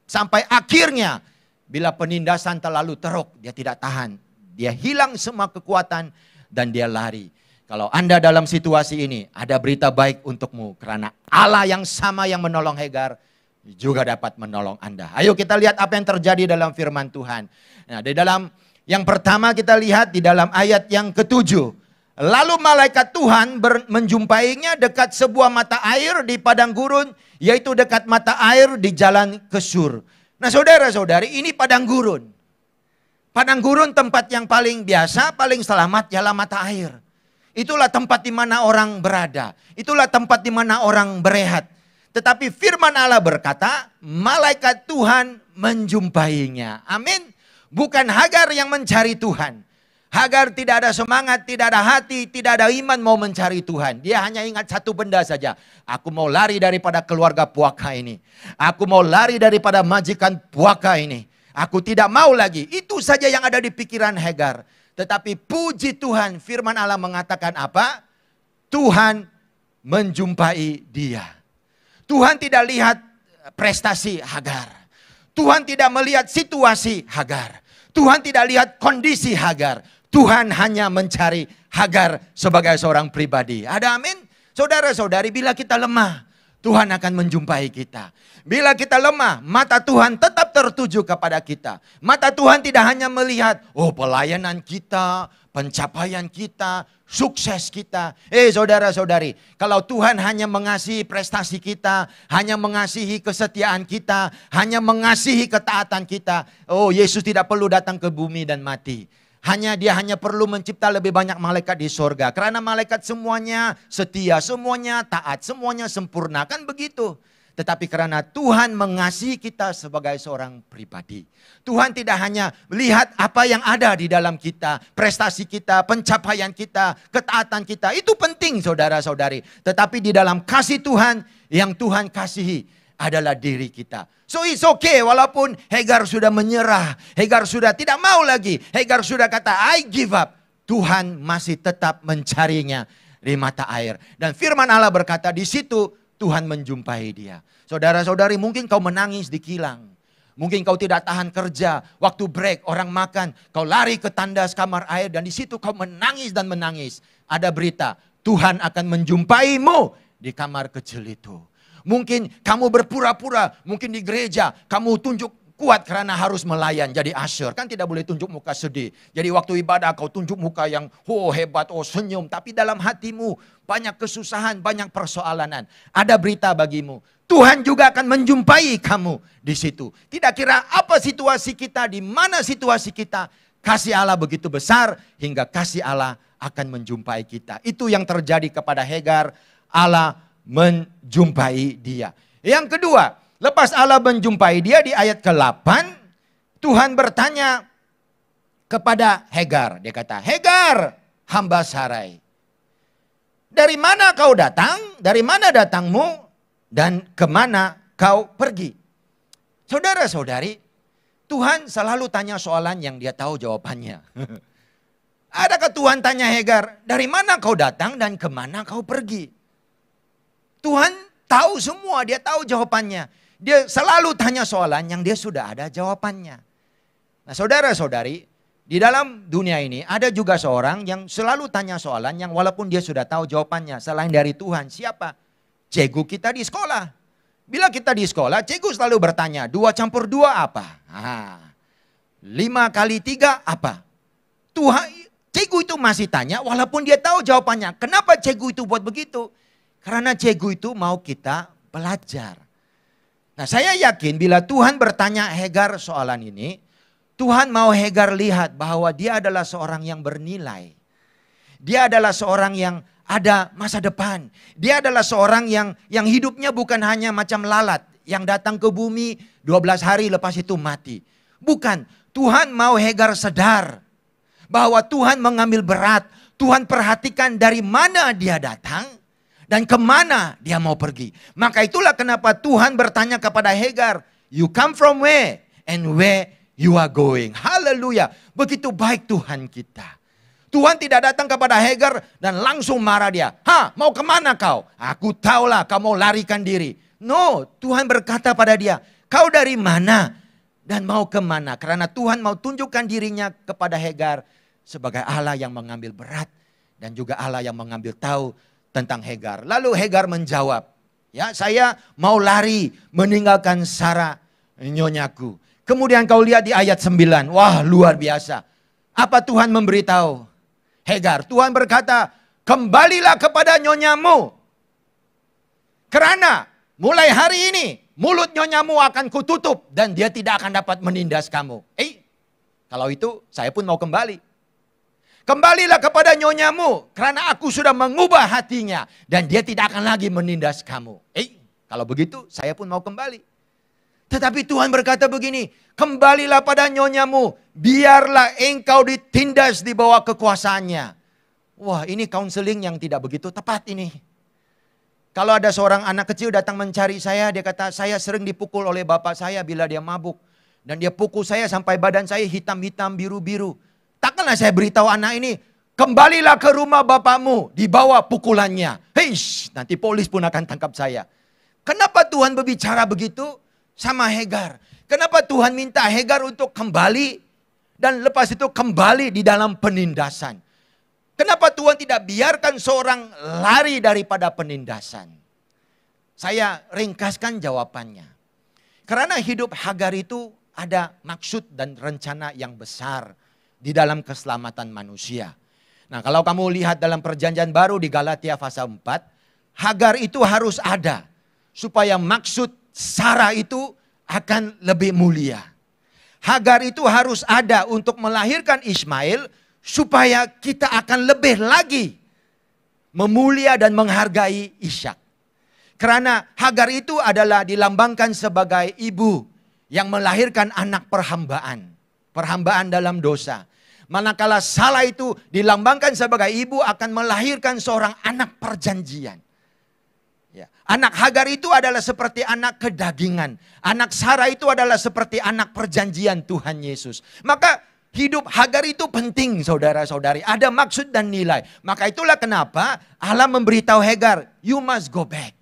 Sampai akhirnya bila penindasan terlalu teruk, dia tidak tahan. Dia hilang semua kekuatan dan dia lari. Kalau Anda dalam situasi ini, ada berita baik untukmu. Karena Allah yang sama yang menolong Hagar juga dapat menolong Anda. Ayo kita lihat apa yang terjadi dalam firman Tuhan. Nah, di dalam yang pertama kita lihat di dalam ayat yang ke-7. Lalu malaikat Tuhan menjumpainya dekat sebuah mata air di padang gurun, yaitu dekat mata air di jalan ke Sur. Nah saudara-saudari, ini padang gurun. Padang gurun tempat yang paling biasa, paling selamat ialah mata air. Itulah tempat di mana orang berada. Itulah tempat di mana orang berehat. Tetapi firman Allah berkata, malaikat Tuhan menjumpainya. Amin. Bukan Hagar yang mencari Tuhan. Hagar tidak ada semangat, tidak ada hati, tidak ada iman mau mencari Tuhan. Dia hanya ingat satu benda saja. Aku mau lari daripada keluarga puaka ini. Aku mau lari daripada majikan puaka ini. Aku tidak mau lagi. Itu saja yang ada di pikiran Hagar. Tetapi puji Tuhan, firman Allah mengatakan apa? Tuhan menjumpai dia. Tuhan tidak lihat prestasi Hagar. Tuhan tidak melihat situasi Hagar. Tuhan tidak lihat kondisi Hagar. Tuhan hanya mencari Hagar sebagai seorang pribadi. Ada amin? Saudara-saudari, bila kita lemah, Tuhan akan menjumpai kita. Bila kita lemah, mata Tuhan tetap tertuju kepada kita. Mata Tuhan tidak hanya melihat, pelayanan kita, pencapaian kita, sukses kita. Saudara-saudari, kalau Tuhan hanya mengasihi prestasi kita, hanya mengasihi kesetiaan kita, hanya mengasihi ketaatan kita, Yesus tidak perlu datang ke bumi dan mati. Dia hanya perlu mencipta lebih banyak malaikat di sorga. Karena malaikat semuanya setia, semuanya taat, semuanya sempurna. Kan begitu. Tetapi karena Tuhan mengasihi kita sebagai seorang pribadi. Tuhan tidak hanya melihat apa yang ada di dalam kita. Prestasi kita, pencapaian kita, ketaatan kita. Itu penting saudara-saudari. Tetapi di dalam kasih Tuhan, yang Tuhan kasihi adalah diri kita. So it's okay walaupun Hagar sudah menyerah. Hagar sudah tidak mau lagi. Hagar sudah kata I give up. Tuhan masih tetap mencarinya di mata air. Dan firman Allah berkata di situ Tuhan menjumpai dia. Saudara-saudari, mungkin kau menangis di kilang. Mungkin kau tidak tahan kerja. Waktu break orang makan. Kau lari ke tandas kamar air dan di situ kau menangis dan menangis. Ada berita, Tuhan akan menjumpaimu di kamar kecil itu. Mungkin kamu berpura-pura, mungkin di gereja kamu tunjuk kuat karena harus melayan jadi usher. Kan tidak boleh tunjuk muka sedih. Jadi waktu ibadah kau tunjuk muka yang hebat, senyum. Tapi dalam hatimu banyak kesusahan, banyak persoalanan. Ada berita bagimu. Tuhan juga akan menjumpai kamu di situ. Tidak kira apa situasi kita, di mana situasi kita. Kasih Allah begitu besar hingga kasih Allah akan menjumpai kita. Itu yang terjadi kepada Hagar. Allah menjumpai dia. Yang kedua, lepas Allah menjumpai dia di ayat ke-8, Tuhan bertanya kepada Hagar. Dia kata, Hagar, hamba Sarai. Dari mana kau datang? Dari mana datangmu? Dan kemana kau pergi? Saudara-saudari, Tuhan selalu tanya soalan yang dia tahu jawabannya. Adakah Tuhan tanya Hagar, dari mana kau datang dan kemana kau pergi? Tuhan tahu semua, dia tahu jawabannya. Dia selalu tanya soalan yang dia sudah ada jawabannya. Nah saudara-saudari, di dalam dunia ini ada juga seorang yang selalu tanya soalan yang walaupun dia sudah tahu jawabannya. Selain dari Tuhan, siapa? Cikgu kita di sekolah. Bila kita di sekolah, cikgu selalu bertanya, 2 campur 2 apa? 5 kali 3 apa? Tuhan, cikgu itu masih tanya walaupun dia tahu jawabannya. Kenapa cikgu itu buat begitu? Karena cikgu itu mau kita belajar. Nah saya yakin bila Tuhan bertanya Hagar soalan ini, Tuhan mau Hagar lihat bahwa dia adalah seorang yang bernilai. Dia adalah seorang yang ada masa depan. Dia adalah seorang yang hidupnya bukan hanya macam lalat. Yang datang ke bumi 12 hari lepas itu mati. Bukan, Tuhan mau Hagar sadar bahwa Tuhan mengambil berat. Tuhan perhatikan dari mana dia datang. Dan kemana dia mau pergi. Maka itulah kenapa Tuhan bertanya kepada Hagar. You come from where? And where you are going. Haleluya. Begitu baik Tuhan kita. Tuhan tidak datang kepada Hagar dan langsung marah dia. Mau kemana kau? Aku tahulah kau mau larikan diri. No, Tuhan berkata pada dia. Kau dari mana? Dan mau kemana? Karena Tuhan mau tunjukkan dirinya kepada Hagar. Sebagai Allah yang mengambil berat. Dan juga Allah yang mengambil tahu tentang Hagar. Lalu Hagar menjawab, ya saya mau lari meninggalkan Sarah nyonyaku. Kemudian kau lihat di ayat 9, wah luar biasa. Apa Tuhan memberitahu Hagar? Tuhan berkata, kembalilah kepada nyonyamu. Karena mulai hari ini mulut nyonyamu akan kututup dan dia tidak akan dapat menindas kamu. Kalau itu saya pun mau kembali. Kembalilah kepada nyonyamu karena aku sudah mengubah hatinya dan dia tidak akan lagi menindas kamu. Kalau begitu saya pun mau kembali. Tetapi Tuhan berkata begini, kembalilah pada nyonyamu, biarlah engkau ditindas di bawah kekuasaannya. Wah, ini counseling yang tidak begitu tepat ini. Kalau ada seorang anak kecil datang mencari saya, dia kata, saya sering dipukul oleh bapak saya bila dia mabuk. Dan dia pukul saya sampai badan saya hitam-hitam, biru-biru. Takkanlah saya beritahu anak ini, kembalilah ke rumah bapakmu, dibawa pukulannya. Nanti polis pun akan tangkap saya. Kenapa Tuhan berbicara begitu sama Hagar? Kenapa Tuhan minta Hagar untuk kembali dan lepas itu kembali di dalam penindasan? Kenapa Tuhan tidak biarkan seorang lari daripada penindasan? Saya ringkaskan jawabannya. Karena hidup Hagar itu ada maksud dan rencana yang besar di dalam keselamatan manusia. Nah, kalau kamu lihat dalam perjanjian baru di Galatia pasal 4, Hagar itu harus ada supaya maksud Sarah itu akan lebih mulia. Hagar itu harus ada untuk melahirkan Ismail supaya kita akan lebih lagi memulia dan menghargai Ishak. Karena Hagar itu adalah dilambangkan sebagai ibu yang melahirkan anak perhambaan. Perhambaan dalam dosa. Manakala Sarah itu dilambangkan sebagai ibu akan melahirkan seorang anak perjanjian. Ya. Anak Hagar itu adalah seperti anak kedagingan. Anak Sarah itu adalah seperti anak perjanjian Tuhan Yesus. Maka hidup Hagar itu penting saudara-saudari. Ada maksud dan nilai. Maka itulah kenapa Allah memberitahu Hagar, you must go back.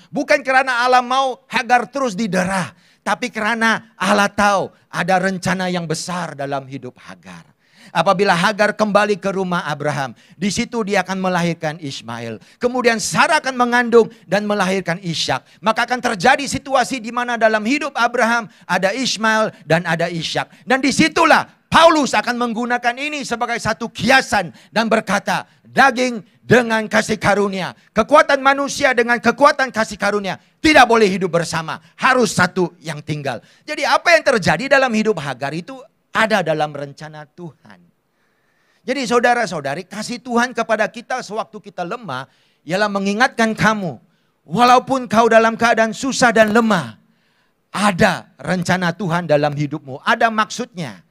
Bukan karena Allah mau Hagar terus didera. Tapi karena Allah tahu ada rencana yang besar dalam hidup Hagar. Apabila Hagar kembali ke rumah Abraham, di situ dia akan melahirkan Ismail. Kemudian Sarah akan mengandung dan melahirkan Ishak. Maka akan terjadi situasi di mana dalam hidup Abraham ada Ismail dan ada Ishak. Dan disitulah Paulus akan menggunakan ini sebagai satu kiasan dan berkata, daging dengan kasih karunia, kekuatan manusia dengan kekuatan kasih karunia tidak boleh hidup bersama, harus satu yang tinggal. Jadi apa yang terjadi dalam hidup Hagar itu ada dalam rencana Tuhan. Jadi saudara-saudari, kasih Tuhan kepada kita sewaktu kita lemah ialah mengingatkan kamu, walaupun kau dalam keadaan susah dan lemah, ada rencana Tuhan dalam hidupmu, ada maksudnya.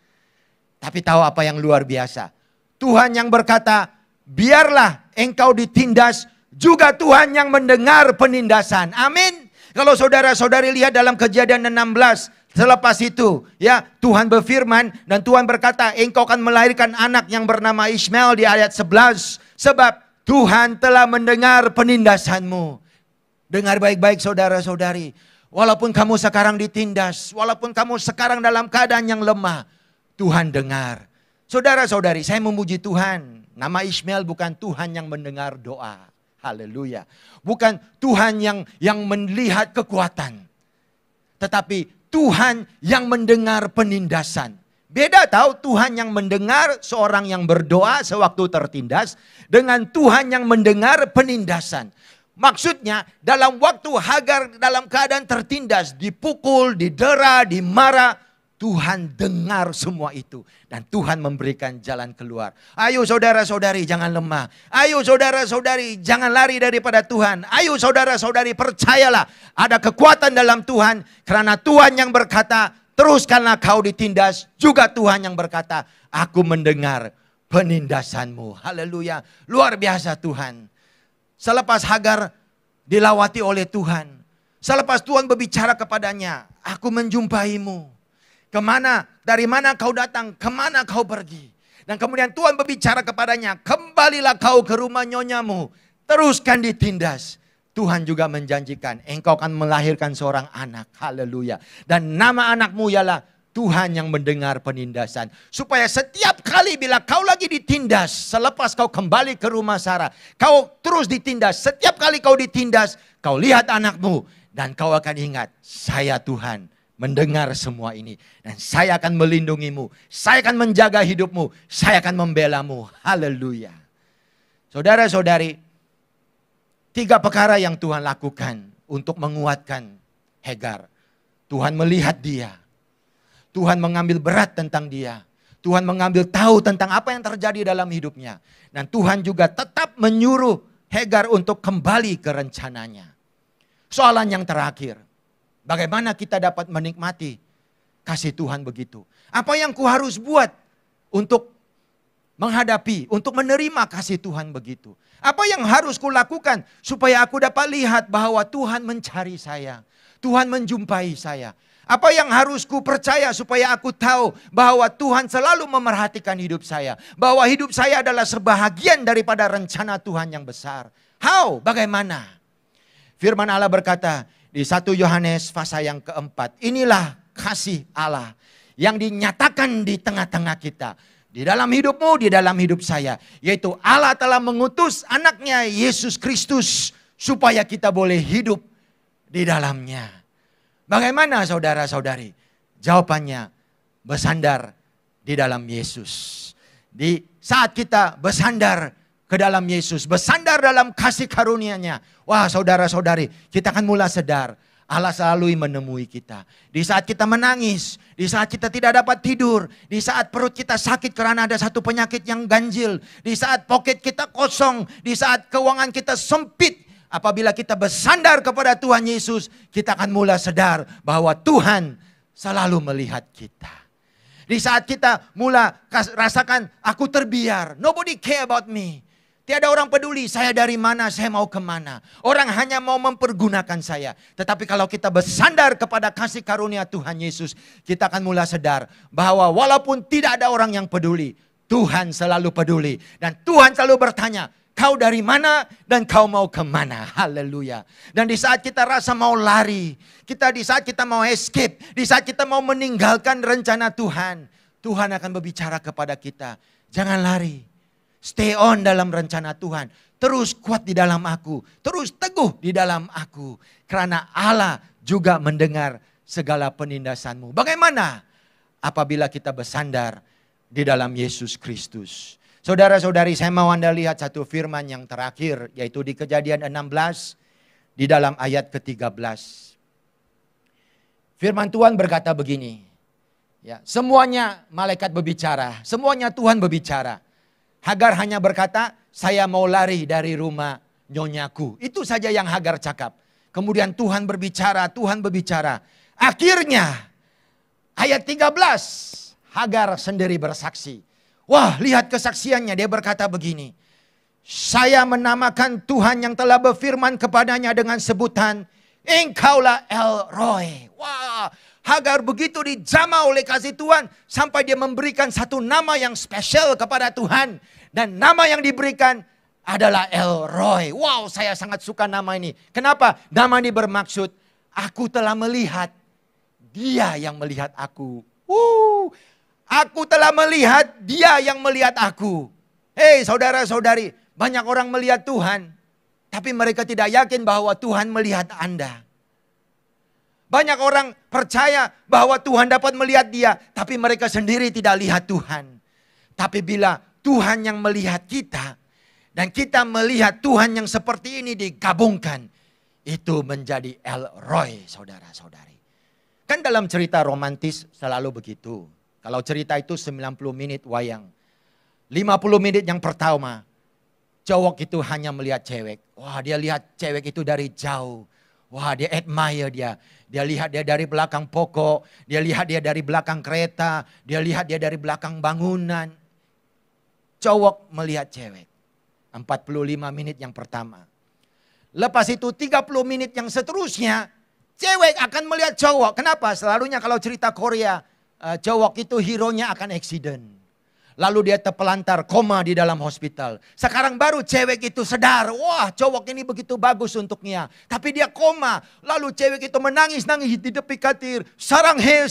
Tapi tahu apa yang luar biasa? Tuhan yang berkata, biarlah engkau ditindas, juga Tuhan yang mendengar penindasan. Amin. Kalau saudara-saudari lihat dalam Kejadian 16, selepas itu ya Tuhan berfirman dan Tuhan berkata, engkau akan melahirkan anak yang bernama Ismail di ayat 11. Sebab Tuhan telah mendengar penindasanmu. Dengar baik-baik saudara-saudari. Walaupun kamu sekarang ditindas, walaupun kamu sekarang dalam keadaan yang lemah, Tuhan dengar. Saudara-saudari, saya memuji Tuhan. Nama Ismail bukan Tuhan yang mendengar doa. Haleluya. Bukan Tuhan yang melihat kekuatan. Tetapi Tuhan yang mendengar penindasan. Beda tahu Tuhan yang mendengar seorang yang berdoa sewaktu tertindas dengan Tuhan yang mendengar penindasan. Maksudnya dalam waktu Hagar dalam keadaan tertindas, dipukul, didera, dimarah, Tuhan dengar semua itu. Dan Tuhan memberikan jalan keluar. Ayo saudara-saudari jangan lemah. Ayo saudara-saudari jangan lari daripada Tuhan. Ayo saudara-saudari percayalah. Ada kekuatan dalam Tuhan. Karena Tuhan yang berkata, teruskanlah kau ditindas. Juga Tuhan yang berkata, aku mendengar penindasanmu. Haleluya. Luar biasa Tuhan. Selepas Hagar dilawati oleh Tuhan. Selepas Tuhan berbicara kepadanya, aku menjumpaimu. Kemana, dari mana kau datang, kemana kau pergi. Dan kemudian Tuhan berbicara kepadanya, kembalilah kau ke rumah nyonyamu, teruskan ditindas. Tuhan juga menjanjikan, engkau akan melahirkan seorang anak, haleluya. Dan nama anakmu ialah Tuhan yang mendengar penindasan. Supaya setiap kali bila kau lagi ditindas, selepas kau kembali ke rumah Sarah, kau terus ditindas. Setiap kali kau ditindas, kau lihat anakmu, dan kau akan ingat, saya Tuhan mendengar semua ini. Dan saya akan melindungimu. Saya akan menjaga hidupmu. Saya akan membelamu. Haleluya. Saudara-saudari, 3 perkara yang Tuhan lakukan untuk menguatkan Hagar. Tuhan melihat dia. Tuhan mengambil berat tentang dia. Tuhan mengambil tahu tentang apa yang terjadi dalam hidupnya. Dan Tuhan juga tetap menyuruh Hagar untuk kembali ke rencananya. Soalan yang terakhir, bagaimana kita dapat menikmati kasih Tuhan begitu? Apa yang ku harus buat untuk menghadapi, untuk menerima kasih Tuhan begitu? Apa yang harus kulakukan supaya aku dapat lihat bahwa Tuhan mencari saya, Tuhan menjumpai saya? Apa yang harus ku percaya supaya aku tahu bahwa Tuhan selalu memerhatikan hidup saya, bahwa hidup saya adalah sebahagian daripada rencana Tuhan yang besar? How? Bagaimana? Firman Allah berkata di 1 Yohanes pasal yang keempat, inilah kasih Allah yang dinyatakan di tengah-tengah kita. Di dalam hidupmu, di dalam hidup saya. Yaitu Allah telah mengutus anaknya Yesus Kristus supaya kita boleh hidup di dalamnya. Bagaimana saudara-saudari? Jawabannya bersandar di dalam Yesus. Di saat kita bersandar ke dalam Yesus, bersandar dalam kasih karunia-Nya. Wah saudara-saudari, kita akan mulai sadar Allah selalu menemui kita. Di saat kita menangis, di saat kita tidak dapat tidur, di saat perut kita sakit karena ada satu penyakit yang ganjil, di saat poket kita kosong, di saat keuangan kita sempit, apabila kita bersandar kepada Tuhan Yesus, kita akan mulai sadar bahwa Tuhan selalu melihat kita. Di saat kita mulai rasakan aku terbiar, nobody care about me. Tiada orang peduli saya dari mana, saya mau kemana. Orang hanya mau mempergunakan saya. Tetapi kalau kita bersandar kepada kasih karunia Tuhan Yesus, kita akan mulai sadar bahwa walaupun tidak ada orang yang peduli, Tuhan selalu peduli. Dan Tuhan selalu bertanya, kau dari mana dan kau mau kemana? Haleluya. Dan di saat kita rasa mau lari, di saat kita mau escape, di saat kita mau meninggalkan rencana Tuhan, Tuhan akan berbicara kepada kita, jangan lari. Stay on dalam rencana Tuhan. Terus kuat di dalam aku. Terus teguh di dalam aku. Karena Allah juga mendengar segala penindasanmu. Bagaimana apabila kita bersandar di dalam Yesus Kristus? Saudara-saudari, saya mau Anda lihat satu firman yang terakhir. Yaitu di Kejadian 16 di dalam ayat ke-13. Firman Tuhan berkata begini. Ya, semuanya malaikat berbicara. Semuanya Tuhan berbicara. Hagar hanya berkata, saya mau lari dari rumah nyonyaku. Itu saja yang Hagar cakap. Kemudian Tuhan berbicara, Tuhan berbicara. Akhirnya ayat 13, Hagar sendiri bersaksi. Wah, lihat kesaksiannya, dia berkata begini. Saya menamakan Tuhan yang telah berfirman kepadanya dengan sebutan, Engkaulah El Roy. Wah, Hagar begitu dijamah oleh kasih Tuhan sampai dia memberikan satu nama yang spesial kepada Tuhan. Dan nama yang diberikan adalah El Roy. Wow, saya sangat suka nama ini. Kenapa? Nama ini bermaksud, aku telah melihat, dia yang melihat aku. Aku telah melihat, dia yang melihat aku. Hei saudara-saudari, banyak orang melihat Tuhan, tapi mereka tidak yakin bahwa Tuhan melihat Anda. Banyak orang percaya bahwa Tuhan dapat melihat dia, tapi mereka sendiri tidak lihat Tuhan. Tapi bila Tuhan yang melihat kita, dan kita melihat Tuhan yang seperti ini digabungkan, itu menjadi El Roy, saudara-saudari. Kan dalam cerita romantis selalu begitu. Kalau cerita itu 90 menit wayang. 50 menit yang pertama, cowok itu hanya melihat cewek. Wah, dia lihat cewek itu dari jauh. Wah, dia admire dia. Dia lihat dia dari belakang pokok. Dia lihat dia dari belakang kereta. Dia lihat dia dari belakang bangunan. Cowok melihat cewek. 45 menit yang pertama. Lepas itu 30 menit yang seterusnya. Cewek akan melihat cowok. Kenapa? Selalunya kalau cerita Korea. Cowok itu hero-nya akan accident. Lalu dia terpelantar, koma di dalam hospital. Sekarang baru cewek itu sadar, wah cowok ini begitu bagus untuknya. Tapi dia koma, lalu cewek itu menangis-nangis di tepi katil. Sarang he,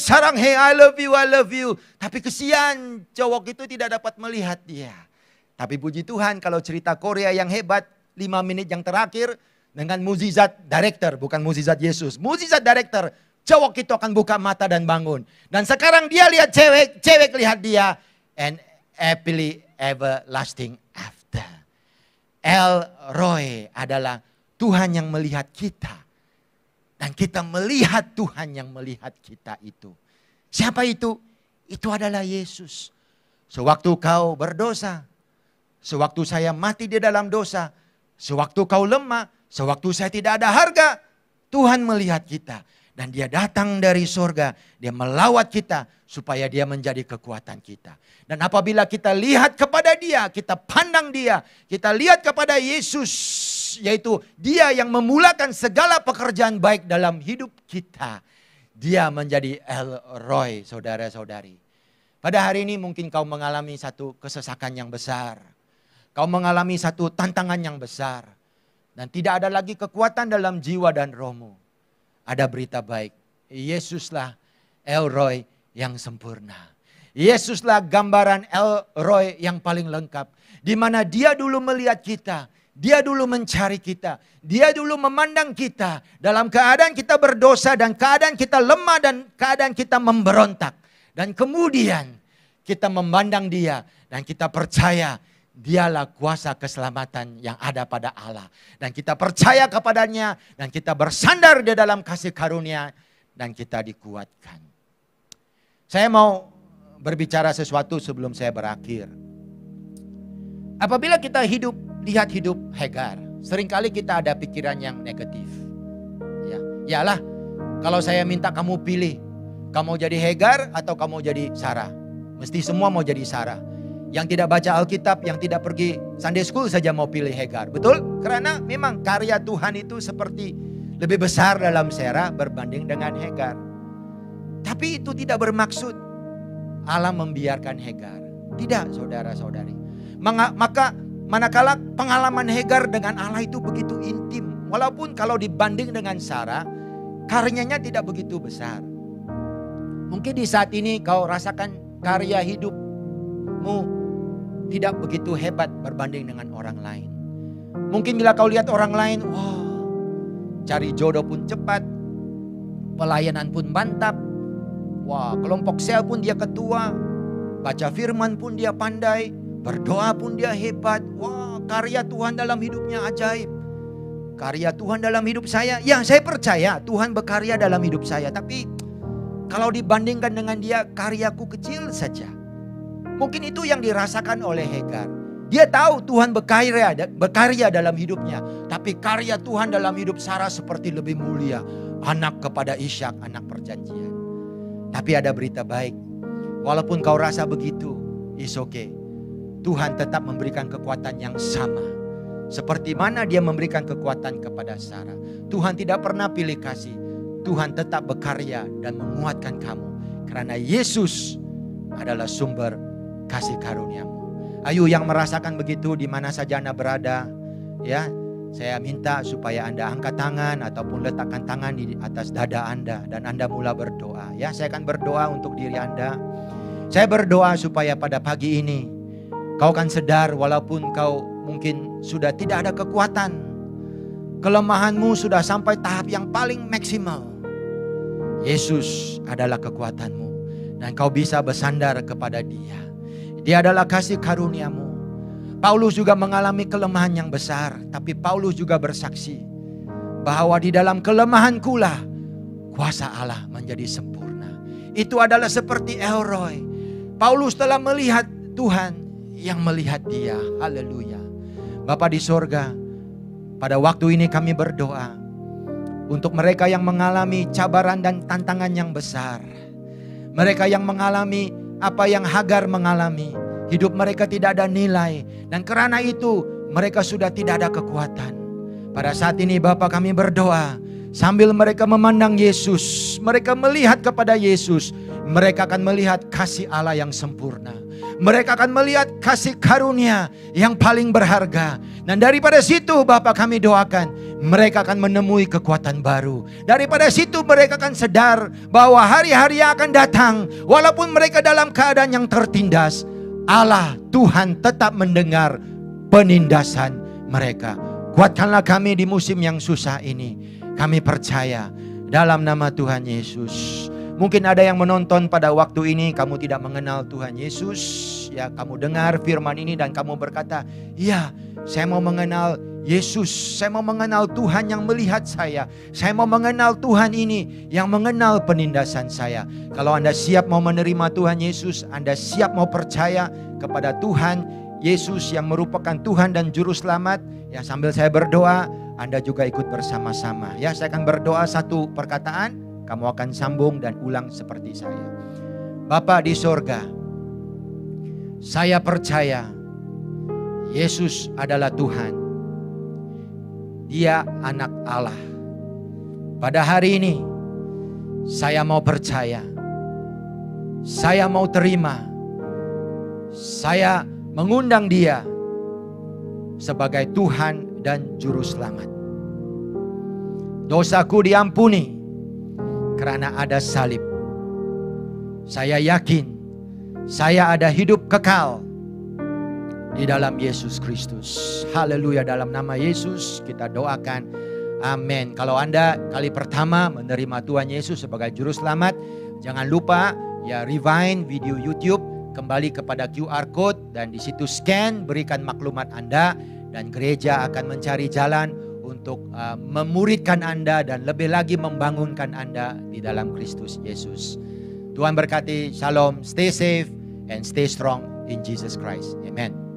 I love you, I love you. Tapi kesian cowok itu tidak dapat melihat dia. Tapi puji Tuhan kalau cerita Korea yang hebat, 5 menit yang terakhir dengan mukjizat director, bukan mukjizat Yesus. Mukjizat director, cowok itu akan buka mata dan bangun. Dan sekarang dia lihat cewek, cewek lihat dia. And happily everlasting after. El Roy adalah Tuhan yang melihat kita. Dan kita melihat Tuhan yang melihat kita itu. Siapa itu? Itu adalah Yesus. Sewaktu kau berdosa, sewaktu saya mati di dalam dosa, sewaktu kau lemah, sewaktu saya tidak ada harga, Tuhan melihat kita. Dan dia datang dari surga, dia melawat kita supaya dia menjadi kekuatan kita. Dan apabila kita lihat kepada dia, kita pandang dia, kita lihat kepada Yesus, yaitu dia yang memulakan segala pekerjaan baik dalam hidup kita. Dia menjadi El Roy, saudara-saudari. Pada hari ini mungkin kau mengalami satu kesesakan yang besar. Kau mengalami satu tantangan yang besar. Dan tidak ada lagi kekuatan dalam jiwa dan rohmu. Ada berita baik. Yesuslah El Roy yang sempurna. Yesuslah gambaran El Roy yang paling lengkap. Di mana dia dulu melihat kita. Dia dulu mencari kita. Dia dulu memandang kita. Dalam keadaan kita berdosa dan keadaan kita lemah dan keadaan kita memberontak. Dan kemudian kita memandang dia dan kita percaya dialah kuasa keselamatan yang ada pada Allah. Dan kita percaya kepadanya dan kita bersandar di dalam kasih karunia dan kita dikuatkan. Saya mau berbicara sesuatu sebelum saya berakhir. Apabila kita lihat hidup Hagar, seringkali kita ada pikiran yang negatif. Yalah, kalau saya minta kamu pilih, kamu jadi Hagar atau kamu jadi Sarah? Mesti semua mau jadi Sarah. Yang tidak baca Alkitab, yang tidak pergi Sunday School saja mau pilih Hagar. Betul? Karena memang karya Tuhan itu seperti lebih besar dalam Sarah berbanding dengan Hagar. Tapi itu tidak bermaksud Allah membiarkan Hagar. Tidak, saudara-saudari. Maka manakala pengalaman Hagar dengan Allah itu begitu intim. Walaupun kalau dibanding dengan Sarah, karyanya tidak begitu besar. Mungkin di saat ini kau rasakan karya hidupmu tidak begitu hebat berbanding dengan orang lain. Mungkin bila kau lihat orang lain, wah, cari jodoh pun cepat, pelayanan pun mantap, wah, kelompok sel pun dia ketua, baca firman pun dia pandai, berdoa pun dia hebat, wah, karya Tuhan dalam hidupnya ajaib. Karya Tuhan dalam hidup saya, ya saya percaya Tuhan berkarya dalam hidup saya, tapi kalau dibandingkan dengan dia, karyaku kecil saja. Mungkin itu yang dirasakan oleh Hagar. Dia tahu Tuhan berkarya dalam hidupnya. Tapi karya Tuhan dalam hidup Sarah seperti lebih mulia. Anak kepada Ishak, anak perjanjian. Tapi ada berita baik. Walaupun kau rasa begitu, it's okay. Tuhan tetap memberikan kekuatan yang sama. Seperti mana dia memberikan kekuatan kepada Sarah. Tuhan tidak pernah pilih kasih. Tuhan tetap berkarya dan menguatkan kamu. Karena Yesus adalah sumber kasih karuniamu. Ayo yang merasakan begitu di mana saja Anda berada, ya, saya minta supaya Anda angkat tangan ataupun letakkan tangan di atas dada Anda dan Anda mula berdoa. Ya, saya akan berdoa untuk diri Anda. Saya berdoa supaya pada pagi ini kau akan sadar walaupun kau mungkin sudah tidak ada kekuatan, kelemahanmu sudah sampai tahap yang paling maksimal. Yesus adalah kekuatanmu dan kau bisa bersandar kepada Dia. Dia adalah kasih karuniamu. Paulus juga mengalami kelemahan yang besar. Tapi Paulus juga bersaksi bahwa di dalam kelemahanku lah kuasa Allah menjadi sempurna. Itu adalah seperti El Roy. Paulus telah melihat Tuhan yang melihat dia. Haleluya. Bapa di sorga, pada waktu ini kami berdoa untuk mereka yang mengalami cabaran dan tantangan yang besar. Mereka yang mengalami apa yang Hagar mengalami. Hidup mereka tidak ada nilai. Dan karena itu mereka sudah tidak ada kekuatan. Pada saat ini Bapa kami berdoa. Sambil mereka memandang Yesus. Mereka melihat kepada Yesus. Mereka akan melihat kasih Allah yang sempurna. Mereka akan melihat kasih karunia yang paling berharga. Dan daripada situ Bapa kami doakan. Mereka akan menemui kekuatan baru. Daripada situ mereka akan sadar bahwa hari-hari yang akan datang, walaupun mereka dalam keadaan yang tertindas, Allah Tuhan tetap mendengar penindasan mereka. Kuatkanlah kami di musim yang susah ini. Kami percaya dalam nama Tuhan Yesus. Mungkin ada yang menonton pada waktu ini, kamu tidak mengenal Tuhan Yesus. Ya, kamu dengar firman ini dan kamu berkata, ya, saya mau mengenal Yesus, saya mau mengenal Tuhan yang melihat saya. Saya mau mengenal Tuhan ini yang mengenal penindasan saya. Kalau Anda siap mau menerima Tuhan Yesus, Anda siap mau percaya kepada Tuhan Yesus yang merupakan Tuhan dan Juru Selamat, ya sambil saya berdoa, Anda juga ikut bersama-sama. Ya, saya akan berdoa satu perkataan, kamu akan sambung dan ulang seperti saya. Bapa di sorga, saya percaya Yesus adalah Tuhan. Dia anak Allah. Pada hari ini saya mau percaya. Saya mau terima. Saya mengundang Dia sebagai Tuhan dan Juru Selamat. Dosaku diampuni karena ada salib. Saya yakin saya ada hidup kekal di dalam Yesus Kristus. Haleluya, dalam nama Yesus kita doakan. Amin. Kalau Anda kali pertama menerima Tuhan Yesus sebagai Juru Selamat, jangan lupa ya rewind video YouTube, kembali kepada QR Code dan di situ scan, berikan maklumat Anda dan gereja akan mencari jalan untuk memuridkan Anda dan lebih lagi membangunkan Anda di dalam Kristus Yesus. Tuhan berkati, shalom, stay safe and stay strong in Jesus Christ. Amen.